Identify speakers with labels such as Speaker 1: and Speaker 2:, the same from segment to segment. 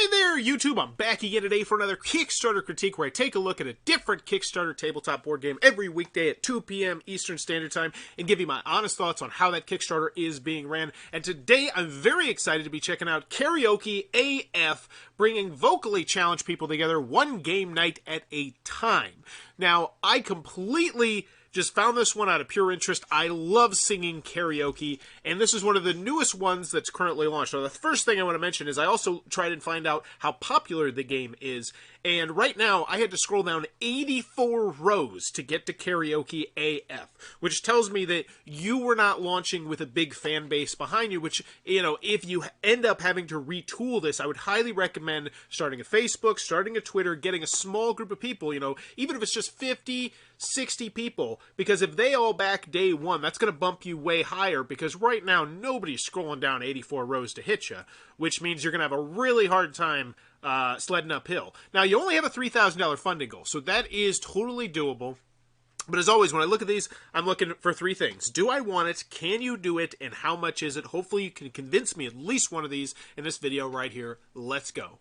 Speaker 1: Hi there, YouTube! I'm back again today for another Kickstarter critique where I take a look at a different Kickstarter tabletop board game every weekday at 2 p.m. Eastern Standard Time and give you my honest thoughts on how that Kickstarter is being ran. And today I'm very excited to be checking out Karaoke-af, bringing vocally challenged people together one game night at a time. Now, I completely just found this one out of pure interest. I love singing karaoke, and this is one of the newest ones that's currently launched. So the first thing I want to mention is I also tried and find out how popular the game is, and right now I had to scroll down 84 rows to get to Karaoke-af, which tells me that you were not launching with a big fan base behind you, which, you know, if you end up having to retool this, I would highly recommend starting a Facebook, starting a Twitter, getting a small group of people, you know, even if it's just 50, 60 people, because if they all back day one, that's going to bump you way higher, because right now nobody's scrolling down 84 rows to hit you, which means you're going to have a really hard time sledding uphill. Now, you only have a $3,000 funding goal, so that is totally doable. But as always, when I look at these, I'm looking for three things. Do I want it? Can you do it? And how much is it? Hopefully you can convince me at least one of these in this video right here. Let's go.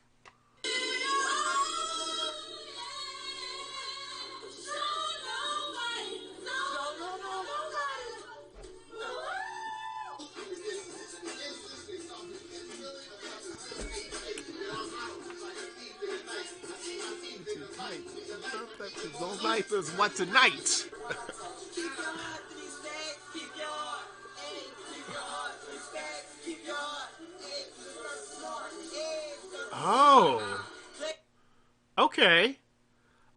Speaker 1: Life is what tonight. Oh. Okay.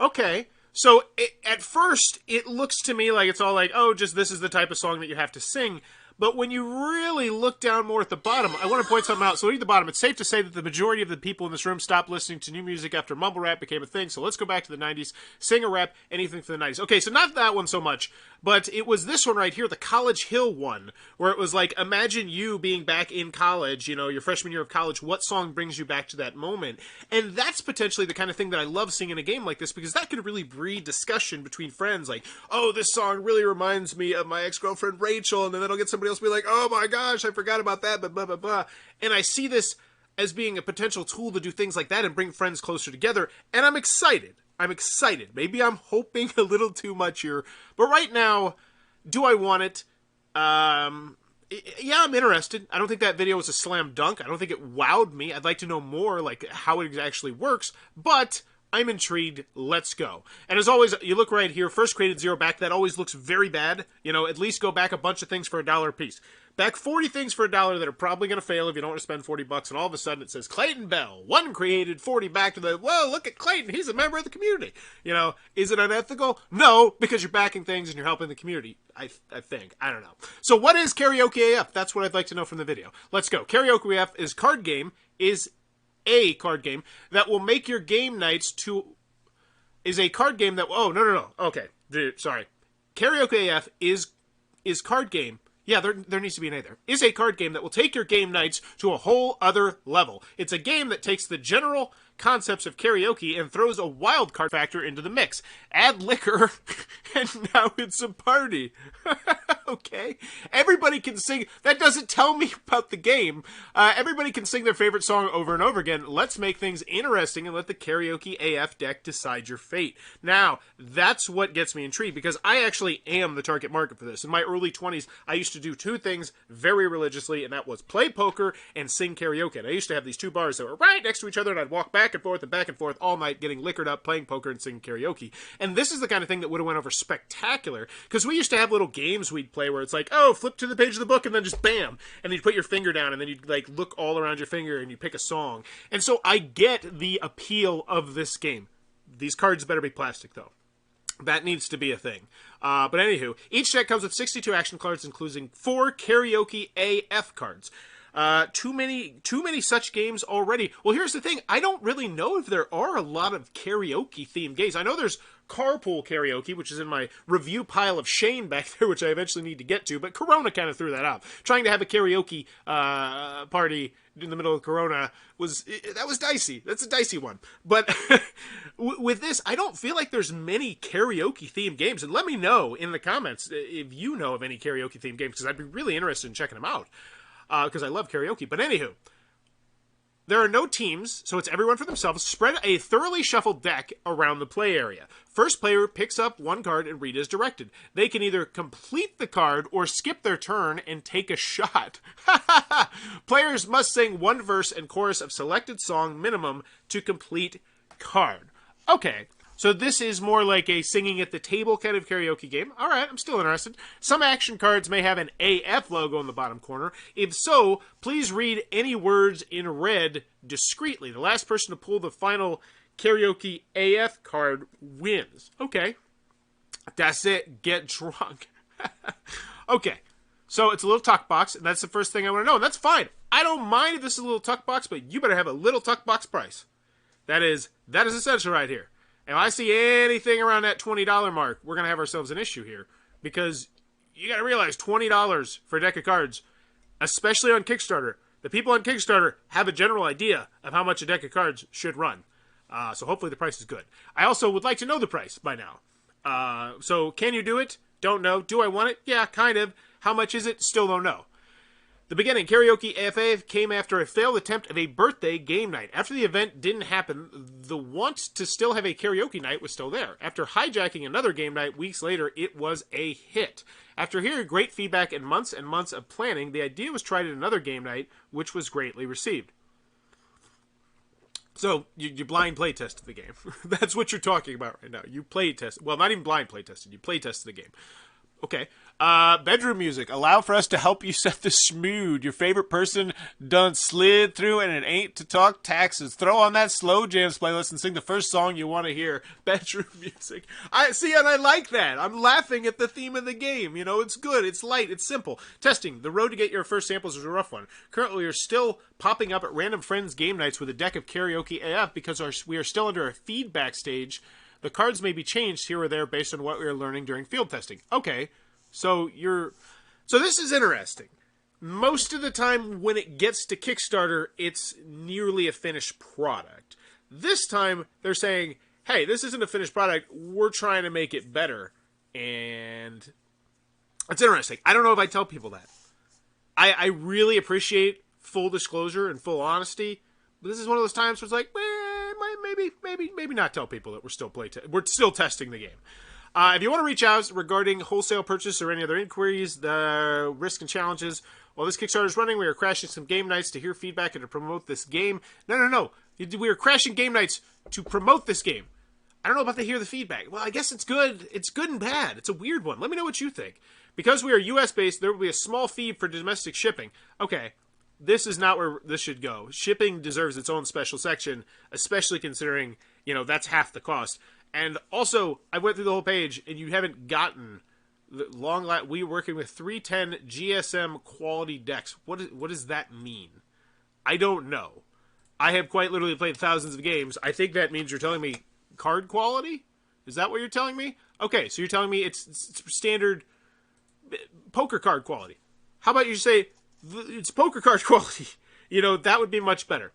Speaker 1: Okay. So at first it looks to me like it's all like, oh, just this is the type of song that you have to sing. But when you really look down more at the bottom, I want to point something out. So read the bottom. It's safe to say that the majority of the people in this room stopped listening to new music after mumble rap became a thing. So let's go back to the 90s. Sing a rap, anything for the 90s. Okay, so not that one so much, but it was this one right here, the College Hill one, where it was like, imagine you being back in college, you know, your freshman year of college. What song brings you back to that moment? And that's potentially the kind of thing that I love seeing in a game like this, because that could really breed discussion between friends. Like, oh, this song really reminds me of my ex-girlfriend Rachel, and then it'll get somebody else to be like, oh my gosh, I forgot about that, but blah, blah, blah. And I see this as being a potential tool to do things like that and bring friends closer together, and I'm excited. I'm excited. Maybe I'm hoping a little too much here, but right now, do I want it? Yeah, I'm interested. I don't think that video was a slam dunk. I don't think it wowed me. I'd like to know more, like, how it actually works, but I'm intrigued. Let's go. And as always, you look right here, first created 0 back. That always looks very bad. You know, at least go back a bunch of things for $1 a piece. Back 40 things for $1 that are probably going to fail if you don't want to spend 40 bucks, and all of a sudden it says Clayton Bell, 1 created, 40 back to the, whoa, look at Clayton, he's a member of the community. You know, is it unethical? No, because you're backing things and you're helping the community, I think. I don't know. So what is Karaoke-af? That's what I'd like to know from the video. Let's go. Karaoke-af is a card game that will make your game nights okay, dude, sorry. Karaoke-af is card game. Yeah, there needs to be an A there. Is a card game that will take your game nights to a whole other level. It's a game that takes the general concepts of karaoke and throws a wild card factor into the mix. Add liquor, and now it's a party. Okay? Everybody can sing. That doesn't tell me about the game. Everybody can sing their favorite song over and over again. Let's make things interesting and let the Karaoke-af deck decide your fate. Now, that's what gets me intrigued, because I actually am the target market for this. In my early 20s, I used to do two things very religiously, and that was play poker and sing karaoke. And I used to have these two bars that were right next to each other, and I'd walk back and forth all night, getting liquored up, playing poker, and singing karaoke. And this is the kind of thing that would have went over spectacular, because we used to have little games we'd play where it's like, oh, flip to the page of the book, and then just bam, and you'd put your finger down, and then you'd like look all around your finger, and you pick a song. And so I get the appeal of this game. These cards better be plastic, though. That needs to be a thing. But anywho, each deck comes with 62 action cards, including 4 Karaoke-af cards. Too many such games already. Well, here's the thing. I don't really know if there are a lot of karaoke-themed games. I know there's Carpool Karaoke, which is in my review pile of shame back there, which I eventually need to get to, but Corona kind of threw that out. Trying to have a karaoke party in the middle of Corona was dicey. That's a dicey one. But with this, I don't feel like there's many karaoke-themed games. And let me know in the comments if you know of any karaoke-themed games, because I'd be really interested in checking them out. Because I love karaoke. But anywho, There are no teams, so it's everyone for themselves. Spread a thoroughly shuffled deck around the play area. First player picks up one card and read as directed. They can either complete the card or skip their turn and take a shot. Players must sing one verse and chorus of selected song minimum to complete card. Okay, so this is more like a singing at the table kind of karaoke game. All right, I'm still interested. Some action cards may have an AF logo in the bottom corner. If so, please read any words in red discreetly. The last person to pull the final karaoke-af card wins. Okay. That's it. Get drunk. Okay. So it's a little tuck box, and that's the first thing I want to know. And that's fine. I don't mind if this is a little tuck box, but you better have a little tuck box price. That is essential right here. And if I see anything around that $20 mark, we're going to have ourselves an issue here. Because you got to realize $20 for a deck of cards, especially on Kickstarter. The people on Kickstarter have a general idea of how much a deck of cards should run. So hopefully the price is good. I also would like to know the price by now. So can you do it? Don't know. Do I want it? Yeah, kind of. How much is it? Still don't know. The beginning, karaoke-af came after a failed attempt of a birthday game night. After the event didn't happen, the want to still have a karaoke night was still there. After hijacking another game night weeks later, it was a hit. After hearing great feedback and months of planning, the idea was tried at another game night, which was greatly received. So, you blind play tested the game. That's what you're talking about right now. You play test. Well, not even blind play tested. You play tested the game. Okay. Bedroom music. Allow for us to help you set the schmood. Your favorite person done slid through and it ain't to talk taxes. Throw on that slow jams playlist and sing the first song you want to hear. Bedroom music. I see, and I like that. I'm laughing at the theme of the game. You know, it's good. It's light. It's simple. Testing. The road to get your first samples is a rough one. Currently, we are still popping up at random friends game nights with a deck of karaoke-af because we are still under a feedback stage. The cards may be changed here or there based on what we are learning during field testing. Okay, so this is interesting. Most of the time when it gets to Kickstarter, it's nearly a finished product. This time, they're saying, hey, this isn't a finished product. We're trying to make it better. And it's interesting. I don't know if I tell people that. I really appreciate full disclosure and full honesty. But this is one of those times where it's like, maybe not tell people that we're still testing the game. If you want to reach out regarding wholesale purchase or any other inquiries, the risk and challenges, while this Kickstarter is running, we are crashing some game nights to hear feedback and to promote this game. No. We are crashing game nights to promote this game. I don't know about to hear the feedback. Well, I guess it's good. It's good and bad. It's a weird one. Let me know what you think. Because we are U.S.-based, there will be a small fee for domestic shipping. Okay. This is not where this should go. Shipping deserves its own special section, especially considering, that's half the cost. And also, I went through the whole page, and you haven't gotten the we're working with 310 GSM quality decks. What does that mean? I don't know. I have quite literally played thousands of games. I think that means you're telling me card quality? Is that what you're telling me? Okay, so you're telling me it's standard poker card quality. How about you say it's poker card quality? That would be much better.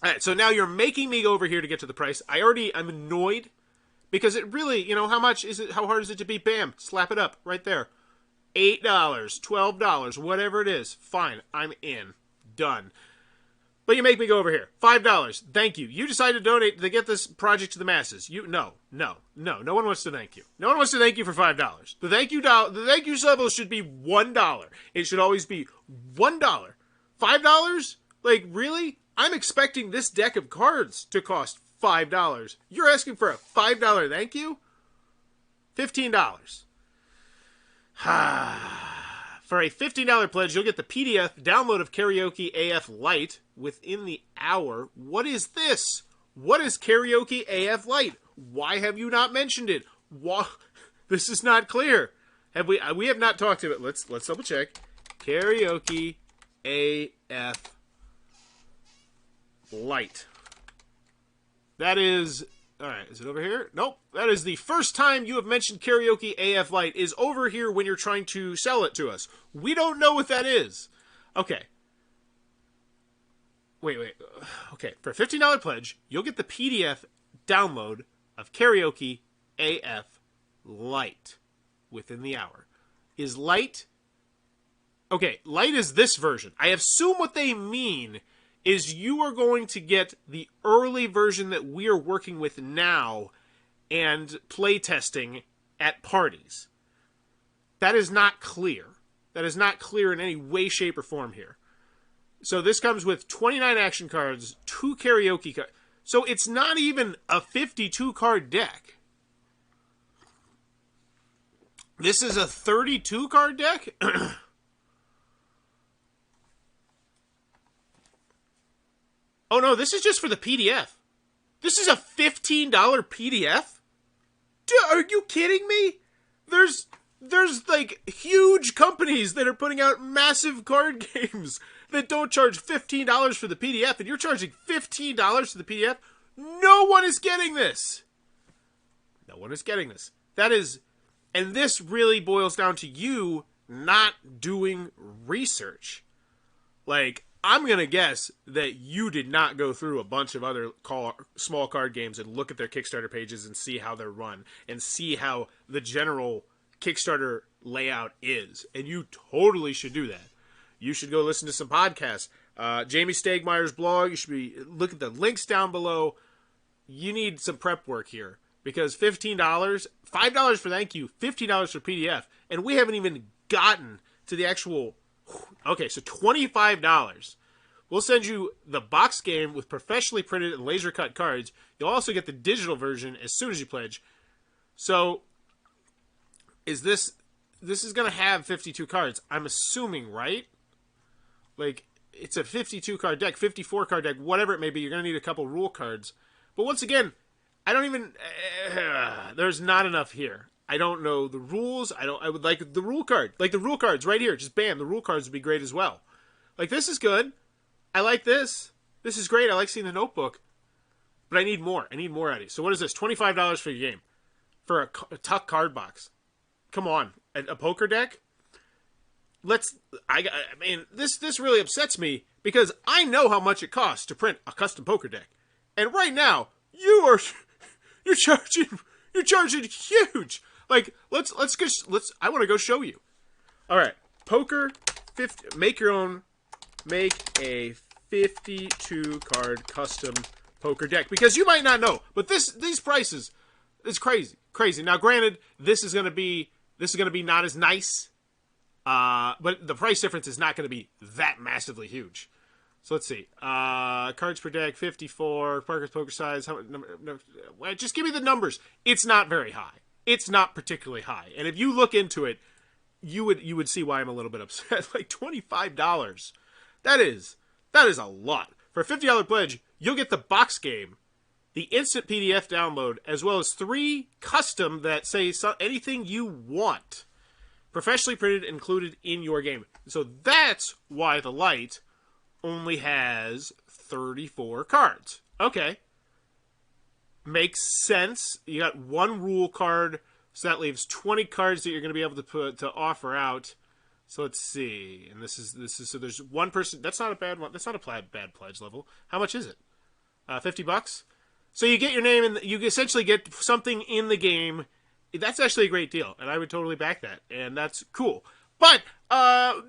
Speaker 1: All right, so now you're making me go over here to get to the price. I'm annoyed because it really, how much is it? How hard is it to beat? Bam, slap it up right there. $8, $12, whatever it is. Fine, I'm in. Done. But you make me go over here. $5. Thank you. You decided to donate to get this project to the masses. No one wants to thank you. No one wants to thank you for $5. The thank you level should be $1. It should always be $1. $5? Like, really? I'm expecting this deck of cards to cost $5. You're asking for a $5 thank you? $15. For a $15 pledge, you'll get the PDF download of Karaoke-af Lite within the hour. What is this? What is Karaoke-af Lite? Why have you not mentioned it? This is not clear. We have not talked about it. Let's double check. Karaoke-af Lite. That is... Alright, is it over here? Nope. That is the first time you have mentioned Karaoke-af Lite is over here when you're trying to sell it to us. We don't know what that is. Okay. Wait. Okay, for a $15 pledge, you'll get the PDF download of Karaoke-af Lite within the hour. Is Lite... Okay, Lite is this version. I assume what they mean is you are going to get the early version that we are working with now and playtesting at parties. That is not clear. That is not clear in any way, shape, or form here. So this comes with 29 action cards, 2 karaoke cards. So it's not even a 52-card deck. This is a 32-card deck? Oh no, this is just for the PDF. This is a $15 PDF? Dude, are you kidding me? There's like huge companies that are putting out massive card games that don't charge $15 for the PDF, and you're charging $15 for the PDF? No one is getting this. No one is getting this. That is, and this really boils down to you not doing research. Like, I'm going to guess that you did not go through a bunch of other small card games and look at their Kickstarter pages and see how they're run and see how the general Kickstarter layout is. And you totally should do that. You should go listen to some podcasts. Jamie Stegmeier's blog. You should look at the links down below. You need some prep work here because $15, $5 for thank you, $15 for PDF, and we haven't even gotten to the actual. Okay, so $25. We'll send you the box game with professionally printed and laser cut cards. You'll also get the digital version as soon as you pledge. So, is this is going to have 52 cards? I'm assuming, right? Like, it's a 52 card deck, 54 card deck, whatever it may be. You're going to need a couple rule cards. But once again, I don't even. There's not enough here. I don't know the rules. I would like the rule card. Like the rule cards right here. Just bam. The rule cards would be great as well. Like this is good. I like this. This is great. I like seeing the notebook. But I need more. I need more out of it. So what is this? $25 for your game. For a tuck card box. Come on. A poker deck? I mean, this really upsets me because I know how much it costs to print a custom poker deck. And right now, you're charging huge. Like, let's I want to go show you. All right, poker, 50. Make your own. Make a 52 card custom poker deck because you might not know, but these prices is crazy. Now, granted, this is gonna be not as nice, but the price difference is not gonna be that massively huge. So let's see. Cards per deck, 54. Parker's poker size. Just give me the numbers. It's not very high. It's not particularly high. And if you look into it, you would see why I'm a little bit upset. Like $25. That is a lot. For a $50 pledge, you'll get the box game, the instant PDF download, as well as 3 custom that say anything you want. Professionally printed, included in your game. So that's why the light only has 34 cards. Okay. Makes sense. You got 1 rule card, so that leaves 20 cards that you're going to be able to offer out. So let's see. And this is so there's 1 person. That's not a bad one. That's not a bad pledge level. How much is it? $50. So you get your name and you essentially get something in the game. That's actually a great deal, and I would totally back that. And that's cool. But I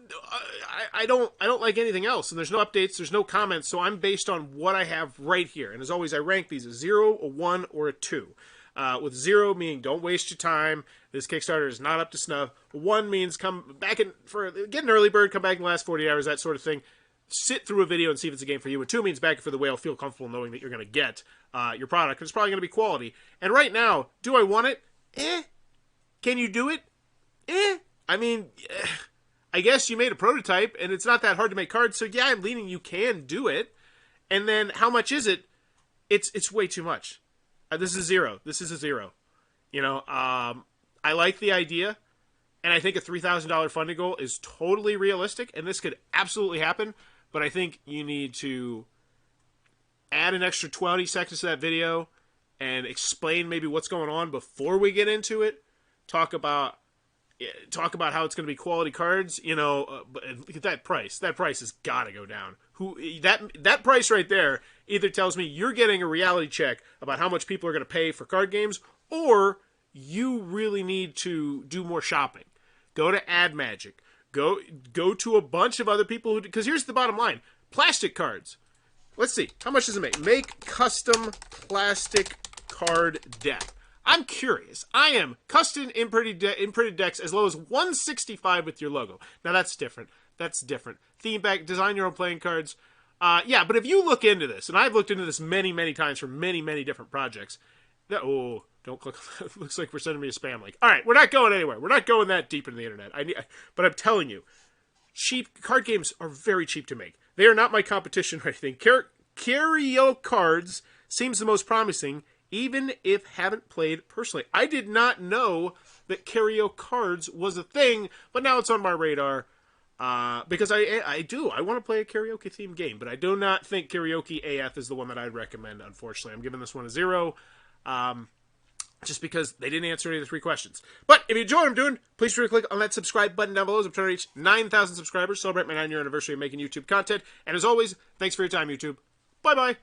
Speaker 1: don't like anything else, and there's no updates, there's no comments, so I'm based on what I have right here. And as always, I rank these a 0, a 1, or a 2. With 0 meaning don't waste your time. This Kickstarter is not up to snuff. 1 means come back get an early bird, come back in the last 40 hours, that sort of thing. Sit through a video and see if it's a game for you. And 2 means back for the whale, feel comfortable knowing that you're going to get your product. It's probably going to be quality. And right now, do I want it? Can you do it? I mean, I guess you made a prototype, and it's not that hard to make cards, so yeah, I'm leaning you can do it. And then, how much is it? It's way too much. This is 0. This is a 0. You know, I like the idea, and I think a $3,000 funding goal is totally realistic, and this could absolutely happen, but I think you need to add an extra 20 seconds to that video and explain maybe what's going on before we get into it. Talk about how it's going to be quality cards, you know, but look at that price. That price has got to go down. That price right there either tells me you're getting a reality check about how much people are going to pay for card games, or you really need to do more shopping. Go to Ad Magic. Go to a bunch of other people because here's the bottom line. Plastic cards. Let's see. How much does it make? Make custom plastic card deck. I'm curious. I am custom imprinted decks as low as $165 with your logo. Now that's different. That's different. Theme pack, design your own playing cards. Yeah, but if you look into this, and I've looked into this many, many times for many, many different projects. Oh, don't click. It looks like we're sending me a spam link. All right, we're not going anywhere. We're not going that deep into the internet. But I'm telling you, cheap card games are very cheap to make. They are not my competition or anything. Karaoke cards seems the most promising, even if haven't played personally. I did not know that karaoke cards was a thing, but now it's on my radar. Because I want to play a karaoke themed game, but I do not think Karaoke-af is the one that I'd recommend, unfortunately. I'm giving this one a 0, just because they didn't answer any of the 3 questions. But if you enjoy what I'm doing, please be sure to click on that subscribe button down below as I'm trying to reach 9,000 subscribers, celebrate my 9-year anniversary of making YouTube content, and as always, thanks for your time, YouTube. Bye-bye!